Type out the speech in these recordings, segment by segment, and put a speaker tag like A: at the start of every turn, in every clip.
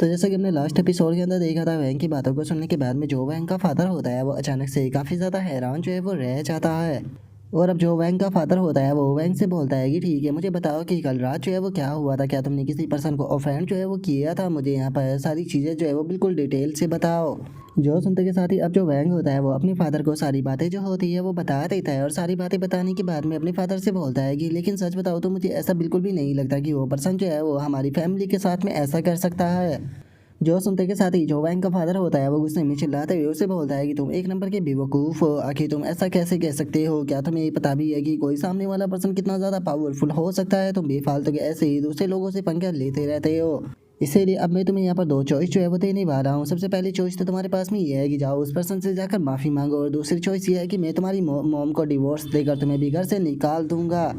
A: तो जैसा कि हमने लास्ट एपिसोड के अंदर देखा था, वैंग की बातों को सुनने के बाद में जो वैंग का फादर होता है वो अचानक से काफ़ी ज़्यादा हैरान जो है वो रह जाता है। और अब जो वैंग का फादर होता है वो वैंग से बोलता है कि ठीक है, मुझे बताओ कि कल रात जो है वो क्या हुआ था, क्या तुमने किसी पर्सन को ऑफेंड जो है वो किया था, मुझे यहाँ पर सारी चीज़ें जो है वो बिल्कुल डिटेल से बताओ। जो सुनते के साथ ही अब जो वैंग होता है वो अपने फादर को सारी बातें जो होती है वो बता देता है, और सारी बातें बताने के बाद में अपने फादर से बोलता है कि लेकिन सच बताओ तो मुझे ऐसा बिल्कुल भी नहीं लगता कि वो पर्सन जो है वो हमारी फैमिली के साथ में ऐसा कर सकता है। जो सुनते के साथ ही जो वैंग का फादर होता है वो गुस्से में चिल्लाते हुए उसे बोलता है कि तुम एक नंबर के बेवकूफ़ हो, आखिर तुम ऐसा कैसे कह सकते हो, क्या तुम्हें ये पता भी है कि कोई सामने वाला पर्सन कितना ज़्यादा पावरफुल हो सकता है, तुम बेफालतू के ऐसे ही दूसरे लोगों से पंगे लेते रहते हो। इसीलिए अब मैं तुम्हें यहाँ पर दो चॉइस जो है वो देने वाला हूँ। सबसे पहली चॉइस तो तुम्हारे पास में ये है कि जाओ उस पर्सन से जाकर माफ़ी मांगो, और दूसरी चॉइस ये है कि मैं तुम्हारी मॉम को डिवोर्स देकर तुम्हें भी घर से निकाल दूंगा।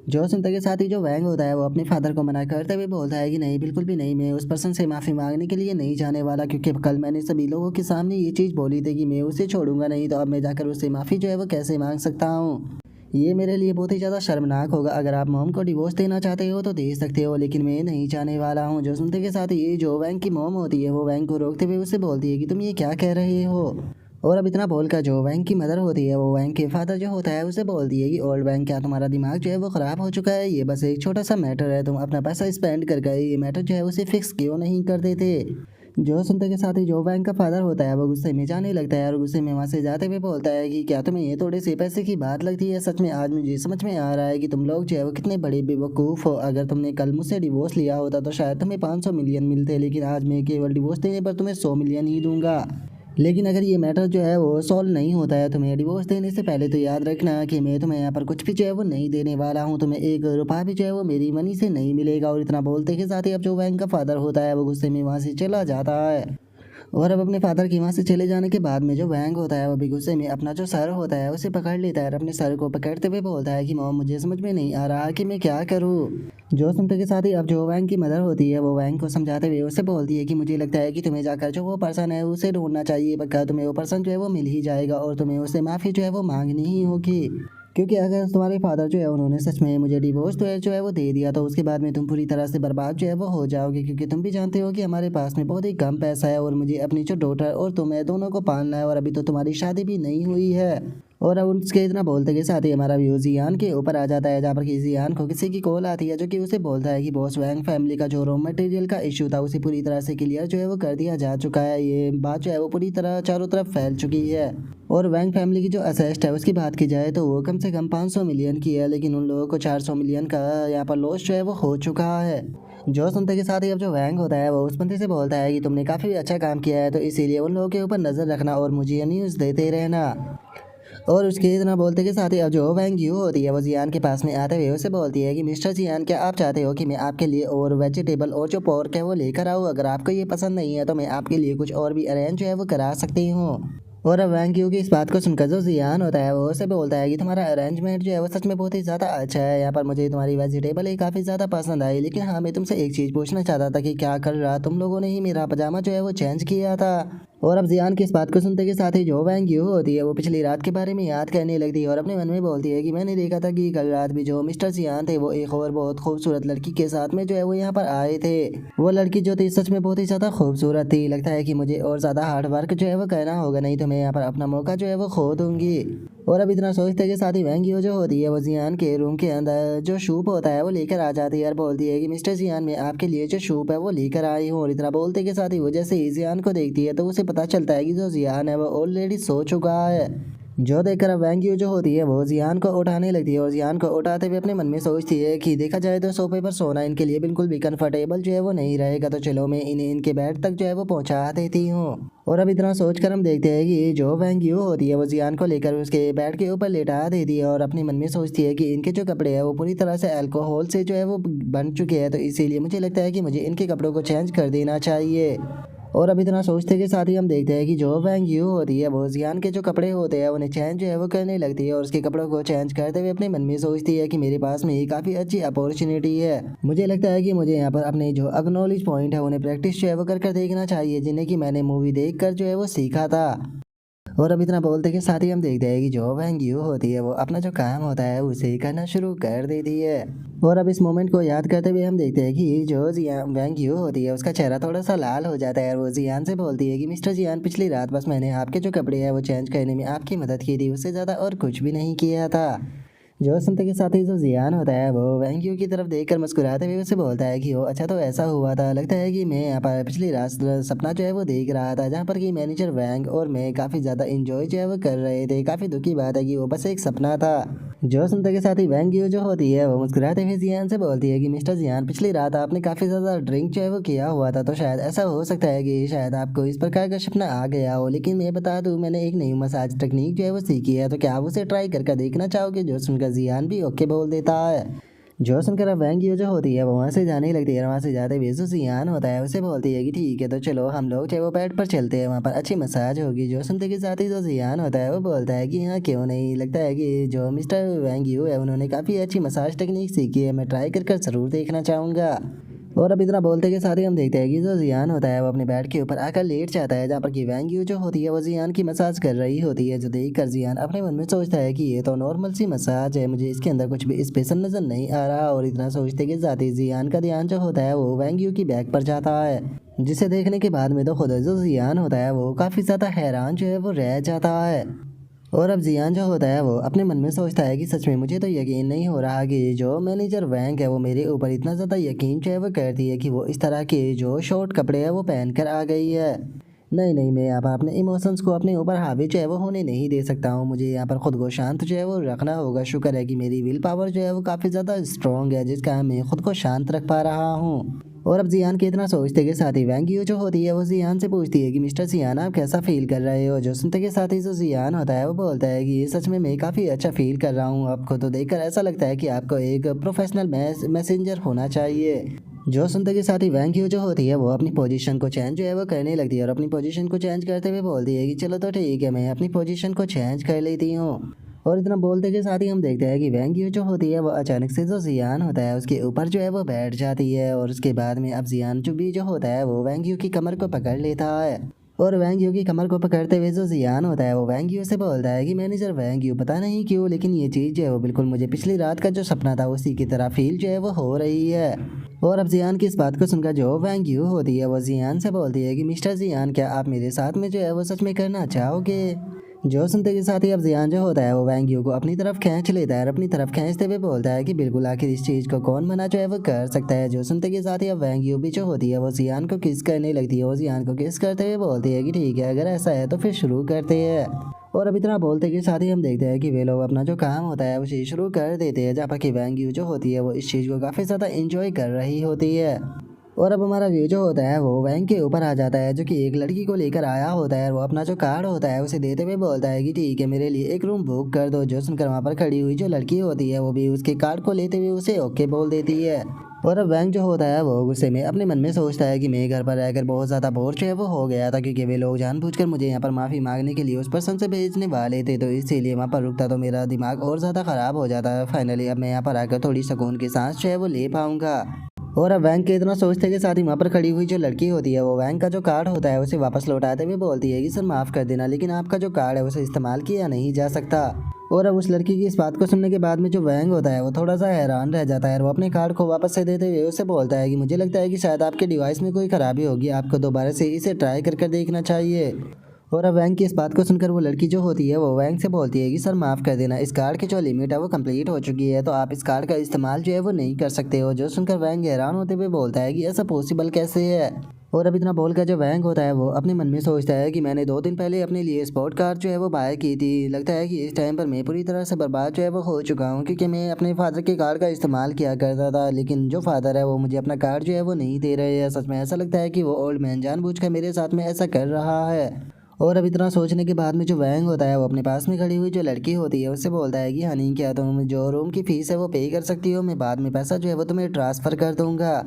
A: जो सुनते के साथ ही जो वैंग होता है वो अपने फादर को मना करते हुए बोलता है कि नहीं, बिल्कुल भी नहीं, मैं उस पर्सन से माफ़ी मांगने के लिए नहीं जाने वाला, क्योंकि कल मैंने सभी लोगों के सामने ये चीज़ बोली थी कि मैं उसे छोड़ूंगा नहीं, तो अब मैं जाकर उससे माफ़ी जो है वो कैसे मांग सकता हूँ। ये मेरे लिए बहुत ही ज़्यादा शर्मनाक होगा। अगर आप मॉम को डिवोर्स देना चाहते हो तो दे सकते हो, लेकिन मैं नहीं चाहने वाला हूँ। जो सुनते के साथ ही ये जो वैंग की मॉम होती है वो वैंग को रोकते हुए उससे बोलती है कि तुम ये क्या कह रहे हो। और अब इतना बोलकर जो वैंग की मदर होती है वो वैंग के फादर जो होता है उसे बोलती है कि ओल्ड वैंग, क्या तुम्हारा दिमाग जो है वो ख़राब हो चुका है, ये बस एक छोटा सा मैटर है, तुम अपना पैसा स्पेंड कर गए, ये मैटर जो है उसे फिक्स क्यों नहीं कर देते। जो सुनते के साथ ही जो बैंक का फादर होता है वो गुस्से में जाने लगता है, और गुस्से में वहाँ से जाते हुए बोलता है कि क्या तुम्हें ये थोड़े से पैसे की बात लगती है, सच में आज मुझे समझ में आ रहा है कि तुम लोग जो है वो कितने बड़े बेवकूफ़ हो। अगर तुमने कल मुझसे डिवोर्स लिया होता तो शायद तुम्हें 500 मिलियन मिलते, लेकिन आज मैं केवल डिवोर्स देने पर तुम्हें 100 मिलियन ही दूंगा। लेकिन अगर ये मैटर जो है वो सॉल्व नहीं होता है तुम्हें डिवोर्स देने से पहले, तो याद रखना कि मैं तुम्हें यहाँ पर कुछ भी जो है वो नहीं देने वाला हूँ, तुम्हें एक रुपया भी जो है वो मेरी मनी से नहीं मिलेगा। और इतना बोलते के साथ ही अब जो बैंक का फादर होता है वो गुस्से में वहाँ से चला जाता है। और अब अपने फादर के वहाँ से चले जाने के बाद में जो वैंग होता है वो भी गुस्से में अपना जो सर होता है उसे पकड़ लेता है, और अपने सर को पकड़ते हुए बोलता है कि मॉम, मुझे समझ में नहीं आ रहा कि मैं क्या करूँ। जो सुनते के साथ ही अब जो वैंग की मदर होती है वो वैंग को समझाते हुए उससे बोलती है कि मुझे लगता है कि तुम्हें जाकर जो वो पर्सन है उसे ढूंढना चाहिए, पक्का तुम्हें वो पर्सन जो है वो मिल ही जाएगा, और तुम्हें उससे माफ़ी जो है वो मांगनी ही होगी। क्योंकि अगर तुम्हारे फादर जो है उन्होंने सच में मुझे डिवोर्स जो है वो दे दिया, तो उसके बाद में तुम पूरी तरह से बर्बाद जो है वो हो जाओगे, क्योंकि तुम भी जानते हो कि हमारे पास में बहुत ही कम पैसा है, और मुझे अपनी जो डॉटर और तुम्हें दोनों को पालना है, और अभी तो तुम्हारी शादी भी नहीं हुई है। और अब उसके इतना बोलते के साथ ही हमारा व्यू जियान के ऊपर आ जाता है, जहाँ पर कि जियान को किसी की कॉल आती है जो कि उसे बोलता है कि बॉस वैंग फैमिली का जो रॉ मटेरियल का इशू था उसे पूरी तरह से क्लियर जो है वो कर दिया जा चुका है। ये बात जो है वो पूरी तरह चारों तरफ फैल चुकी है। और वैंग फैमिली की जो असेस्ट है उसकी बात की जाए तो वो कम से कम 500 मिलियन की है, लेकिन उन लोगों को 400 मिलियन का यहाँ पर लॉस जो है वो हो चुका है। जो सुनते के साथ ही अब जो वैंग होता है वो उस बंदे से बोलता है कि तुमने काफ़ी अच्छा काम किया है, तो इसीलिए उन लोगों के ऊपर नज़र रखना और मुझे न्यूज़ देते रहना। और उसके इतना बोलते के साथ ही अब जो वैंग यू होती है वो जियान के पास में आते हुए उसे बोलती है कि मिस्टर जियान, क्या आप चाहते हो कि मैं आपके लिए और वेजिटेबल और जो पोर्क है वो लेकर आऊँ? अगर आपको ये पसंद नहीं है तो मैं आपके लिए कुछ और भी अरेंज जो है वो करा सकती हूँ। और अब वैंग यू की इस बात को सुनकर जो जियान होता है वो उसे बोलता है कि तुम्हारा अरेंजमेंट जो है वो सच में बहुत ही ज़्यादा अच्छा है, यहाँ पर मुझे तुम्हारी वेजिटेबल ही काफ़ी ज़्यादा पसंद आई, लेकिन हाँ, मैं तुमसे एक चीज़ पूछना चाहता था कि क्या कर रहा तुम लोगों ने ही मेरा पजामा जो है वो चेंज किया था। और अब जियान की इस बात को सुनते के साथ ही जो वैंग यू होती है वो पिछली रात के बारे में याद करने लगती है, और अपने मन में बोलती है कि मैंने देखा था कि कल रात भी जो मिस्टर जियान थे वो एक और बहुत खूबसूरत लड़की के साथ में जो है वो यहाँ पर आए थे। वो लड़की जो थी सच में बहुत ही ज़्यादा खूबसूरत थी, लगता है कि मुझे और ज़्यादा हार्ड वर्क जो है वो करना होगा, नहीं तो मैं यहाँ पर अपना मौका जो है वो खो दूंगी। और अब इतना सोचते के साथ ही वैंग यू जो होती है वो जियान के रूम के अंदर जो सूप होता है वो लेकर आ जाती है, और बोलती है कि मिस्टर जियान, मैं आपके लिए जो सूप है वो लेकर आई हूँ। और इतना बोलते के साथ ही वो जैसे ही जियान को देखती है तो उसे पता चलता है कि जो जियान है वो ऑलरेडी सो चुका है। जो देखकर अब वैंग यू जो होती है वो जियान को उठाने लगती है, और जियान को उठाते हुए अपने मन में सोचती है कि देखा जाए तो सोफे पर सोना इनके लिए बिल्कुल भी कंफर्टेबल जो है वो नहीं रहेगा, तो चलो मैं इन्हें इनके बेड तक जो है वो पहुंचा देती हूँ। और अब इतना सोचकर हम देखते हैं कि जो वैंग यू होती है वो जियान को लेकर उसके बेड के ऊपर लेटा देती है, और अपने मन में सोचती है कि इनके जो कपड़े हैं वो पूरी तरह से अल्कोहल से जो है वो बन चुके हैं, तो इसीलिए मुझे लगता है कि मुझे इनके कपड़ों को चेंज कर देना चाहिए। और अब इतना सोचते के साथ ही हम देखते हैं कि जो वैंग यू होती है वो जियान के जो कपड़े होते हैं उन्हें चेंज जो है वो करने लगती है, और उसके कपड़ों को चेंज करते हुए अपने मन में सोचती है कि मेरे पास में ये काफ़ी अच्छी अपॉर्चुनिटी है। मुझे लगता है कि मुझे यहाँ पर अपने जो अक्नॉलेज पॉइंट है उन्हें प्रैक्टिस जो है वो कर देखना चाहिए, जिन्हें कि मैंने मूवी देख कर जो है वो सीखा था। और अब इतना बोलते के साथ ही हम देखते हैं कि जो वैंग यू होती है वो अपना जो काम होता है उसे करना शुरू कर देती है। और अब इस मोमेंट को याद करते हुए हम देखते हैं कि जो जियान वैंग यू होती है उसका चेहरा थोड़ा सा लाल हो जाता है और वो जियान से बोलती है कि मिस्टर जियान, पिछली रात बस मैंने आपके जो कपड़े हैं वो चेंज करने में आपकी मदद की थी, उससे ज़्यादा और कुछ भी नहीं किया था। जो सुनते के साथ ही जो जियान होता है वो वैंग यू की तरफ देखकर मुस्कुराते हुए उसे बोलता है कि ओ अच्छा, तो ऐसा हुआ था, लगता है कि मैं यहाँ पर पिछली रात सपना जो है वो देख रहा था जहाँ पर कि मैनेजर वैंग और मैं काफ़ी ज़्यादा इंजॉय जो है वो कर रहे थे। काफ़ी दुख की बात है कि वो बस एक सपना था। जो सुनते के साथ ही वैंग यू जो होती है वो मुस्कुराते हुए जियान से बोलती है कि मिस्टर जियान, पिछली रात आपने काफ़ी ज़्यादा ड्रिंक जो है वो किया हुआ था, तो शायद ऐसा हो सकता है कि शायद आपको इस प्रकार का सपना आ गया हो। लेकिन मैं बता दूं, मैंने एक नई मसाज टेक्निक जो है वो सीखी है, तो क्या आप उसे ट्राई करके देखना चाहोगे? जो सुनकर जियान भी ओके बोल देता है। जो सुनकर अब वैंग यू जो होती है वो वहाँ से जाने लगती है। वहाँ से जाते हुए जो जियान होता है उसे बोलती है कि ठीक है, तो चलो हम लोग जो है वो बेड पर चलते हैं, वहाँ पर अच्छी मसाज होगी। जो सुनते के साथ ही जो जियान होता है वो बोलता है कि हाँ क्यों नहीं, लगता है कि जो मिस्टर वैंग यू है उन्होंने काफ़ी अच्छी मसाज टेक्निक सीखी है, मैं ट्राई कर ज़रूर देखना चाहूँगा। और अब इतना बोलते के साथ ही हम देखते हैं कि जो जियान होता है वो अपने बेड के ऊपर आकर लेट जाता है, जहाँ पर कि वैंग यू जो होती है वो जियान की मसाज कर रही होती है। जो देख कर जियान अपने मन में सोचता है कि ये तो नॉर्मल सी मसाज है, मुझे इसके अंदर कुछ भी स्पेशल नज़र नहीं आ रहा। और इतना सोचते के साथ ही जियान का ध्यान जो होता है वो वैंग यू की बैग पर जाता है, जिसे देखने के बाद में तो खुद जो जियान होता है वो काफ़ी ज़्यादा हैरान जो है वो रह जाता है। और अब जियान जो होता है वो अपने मन में सोचता है कि सच में मुझे तो यकीन नहीं हो रहा कि जो मैनेजर वैंक है वो मेरे ऊपर इतना ज़्यादा यकीन जो है वो करती है कि वो इस तरह के जो शॉर्ट कपड़े हैं वो पहन कर आ गई है। नहीं नहीं, मैं यहाँ पर अपने इमोशंस को अपने ऊपर हावी जो है वो होने नहीं दे सकता हूँ, मुझे यहाँ पर खुद को शांत जो है वो रखना होगा। शुक्र है कि मेरी विल पावर जो है वो काफ़ी ज़्यादा स्ट्रॉन्ग है, जिसका मैं खुद को शांत रख पा रहा हूँ। और अब जियान के इतना सोचते के साथ ही वैंग यू जो होती है वो जियान से पूछती है कि मिस्टर जियान, आप कैसा फील कर रहे हो? जो सुनते के साथ ही जो जियान होता है वो बोलता है कि सच में मैं काफ़ी अच्छा फील कर रहा हूँ, आपको तो देखकर ऐसा लगता है कि आपको एक प्रोफेशनल मैसेंजर होना चाहिए। जो सुनते के साथ ही वैंग यू जो होती है वो अपनी पोजीशन को चेंज जो है वो करने लगती है और अपनी पोजीशन को चेंज करते हुए बोलती है कि चलो तो ठीक है, मैं अपनी पोजीशन को चेंज कर लेती हूँ। और इतना बोलते के साथ ही हम देखते हैं कि वैंग यू जो होती है वो अचानक से जो जियान होता है उसके ऊपर जो है वो बैठ जाती है। और उसके बाद में अब जियान जो भी जो होता है वो वैंग यू की कमर को पकड़ लेता है। और वैंग यू की कमर को पकड़ते हुए जो जियान होता है वो वैंग यू से बोलता है कि मैनेजर वैंग यू, पता नहीं क्यों लेकिन ये चीज़ जो है वो बिल्कुल मुझे पिछली रात का जो सपना था उसी की तरह फील जो है वो हो रही है। और अब जियान की इस बात को सुनकर जो वैंग यू होती है वो जियान से बोलती है कि मिस्टर जियान, क्या आप मेरे साथ में जो है वो सच में करना चाहोगे? जो सुनते के साथ ही अब जियान जो होता है वो वैंग यू को अपनी तरफ खींच लेता है और अपनी तरफ खींचते हुए बोलता है कि बिल्कुल, आखिर इस चीज़ को कौन मना जो है वो कर सकता है। जो सुनते के साथ ही अब वैंग यू भी जो होती है वो जियान को किस करने लगती है। वो जियान को किस करते हुए बोलती है कि ठीक है, अगर ऐसा है तो फिर शुरू करते हैं। और अब इतना बोलते के साथ ही हम देखते हैं कि वे लोग अपना जो काम होता है उसे शुरू कर देते हैं, जहाँ पर कि वैंग यू जो होती है वो इस चीज़ को काफ़ी ज़्यादा इंजॉय कर रही होती है। और अब हमारा व्यू जो होता है वो वैंक के ऊपर आ जाता है, जो कि एक लड़की को लेकर आया होता है। वो अपना जो कार्ड होता है उसे देते हुए बोलता है कि ठीक है, मेरे लिए एक रूम बुक कर दो। जो सुनकर वहाँ पर खड़ी हुई जो लड़की होती है वो भी उसके कार्ड को लेते हुए उसे ओके बोल देती है। और अब वैंक जो होता है वो गुस्से में अपने मन में सोचता है कि मैं घर पर रहकर बहुत ज़्यादा बोर जो है वो हो गया था, क्योंकि वे लोग जानबूझकर मुझे यहाँ पर माफ़ी मांगने के लिए उस पर्सन से भेजने वाले थे, तो इसीलिए वहाँ पर रुकता तो मेरा दिमाग और ज़्यादा ख़राब हो जाता है। फाइनली अब मैं यहाँ पर आकर थोड़ी सुकून की सांस जो है वो ले पाऊँगा। और अब वैंक के इतना सोचते के साथ ही वहाँ पर खड़ी हुई जो लड़की होती है वो वैंक का जो कार्ड होता है उसे वापस लौटाते हुए बोलती है कि सर माफ़ कर देना, लेकिन आपका जो कार्ड है उसे इस्तेमाल किया नहीं जा सकता। और अब उस लड़की की इस बात को सुनने के बाद में जो वैंग होता है वो थोड़ा सा हैरान रह जाता है और वो अपने कार्ड को वापस से देते हुए उसे बोलता है कि मुझे लगता है कि शायद आपके डिवाइस में कोई ख़राबी होगी, आपको दोबारा से इसे ट्राई कर देखना चाहिए। और अब वैंक की इस बात को सुनकर वो लड़की जो होती है वो वैंक से बोलती है कि सर माफ़ कर देना, इस कार्ड की जो लिमिट है वो कंप्लीट हो चुकी है, तो आप इस कार्ड का इस्तेमाल जो है वो नहीं कर सकते हो। जो सुनकर वैंक हैरान होते हुए बोलता है कि ऐसा पॉसिबल कैसे है। और अब इतना बोलकर जो वैंक होता है वो अपने मन में सोचता है कि मैंने 2 दिन पहले अपने लिए स्पोर्ट कार जो है वो बाय की थी, लगता है कि इस टाइम पर मैं पूरी तरह से बर्बाद जो है वो हो चुका हूँ, क्योंकि मैं अपने फादर के कार्ड का इस्तेमाल किया करता था, लेकिन जो फादर है वो मुझे अपना कार्ड जो है वो नहीं दे रहे हैं। सच में ऐसा लगता है कि वो ओल्ड मैन जानबूझकर मेरे साथ में ऐसा कर रहा है। और अब इतना सोचने के बाद में जो वैंग होता है वो अपने पास में खड़ी हुई जो लड़की होती है उससे बोलता है कि हनी, क्या तुम जो रूम की फ़ीस है वो पे कर सकती हो? मैं बाद में पैसा जो है वो तुम्हें ट्रांसफ़र कर दूंगा।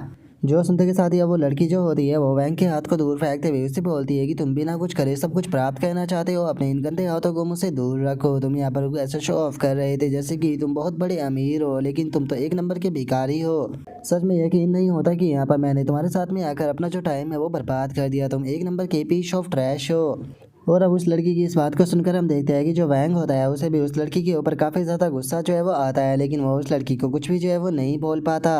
A: जो सुनते के साथ ही अब वो लड़की जो होती है वो वैंग के हाथ को दूर फेंकते हुए उससे बोलती है कि तुम बिना कुछ करे सब कुछ प्राप्त करना चाहते हो, अपने इन गंदे हाथों को मुझसे दूर रखो। तुम यहाँ पर ऐसा शो ऑफ कर रहे थे जैसे कि तुम बहुत बड़े अमीर हो, लेकिन तुम तो एक नंबर के भिखारी हो। सच में यकीन नहीं होता कि यहाँ पर मैंने तुम्हारे साथ में आकर अपना जो टाइम है वो बर्बाद कर दिया, तुम एक नंबर के पीस ऑफ ट्रैश हो। और अब उस लड़की की इस बात को सुनकर हम देखते हैं कि जो वैंग होता है उसे भी उस लड़की के ऊपर काफ़ी ज़्यादा गुस्सा जो है वो आता है, लेकिन वो उस लड़की को कुछ भी जो है वो नहीं बोल पाता।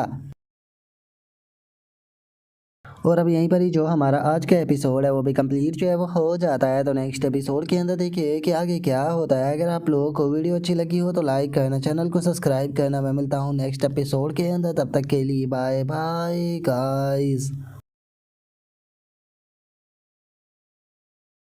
A: और अब यहीं पर ही जो हमारा आज का एपिसोड है वो भी कंप्लीट जो है वो हो जाता है। तो नेक्स्ट एपिसोड के अंदर देखिए कि आगे क्या होता है। अगर आप लोगों को वीडियो अच्छी लगी हो तो लाइक करना, चैनल को सब्सक्राइब करना। मैं मिलता हूँ नेक्स्ट एपिसोड के अंदर, तब तक के लिए बाय बाय गाइस।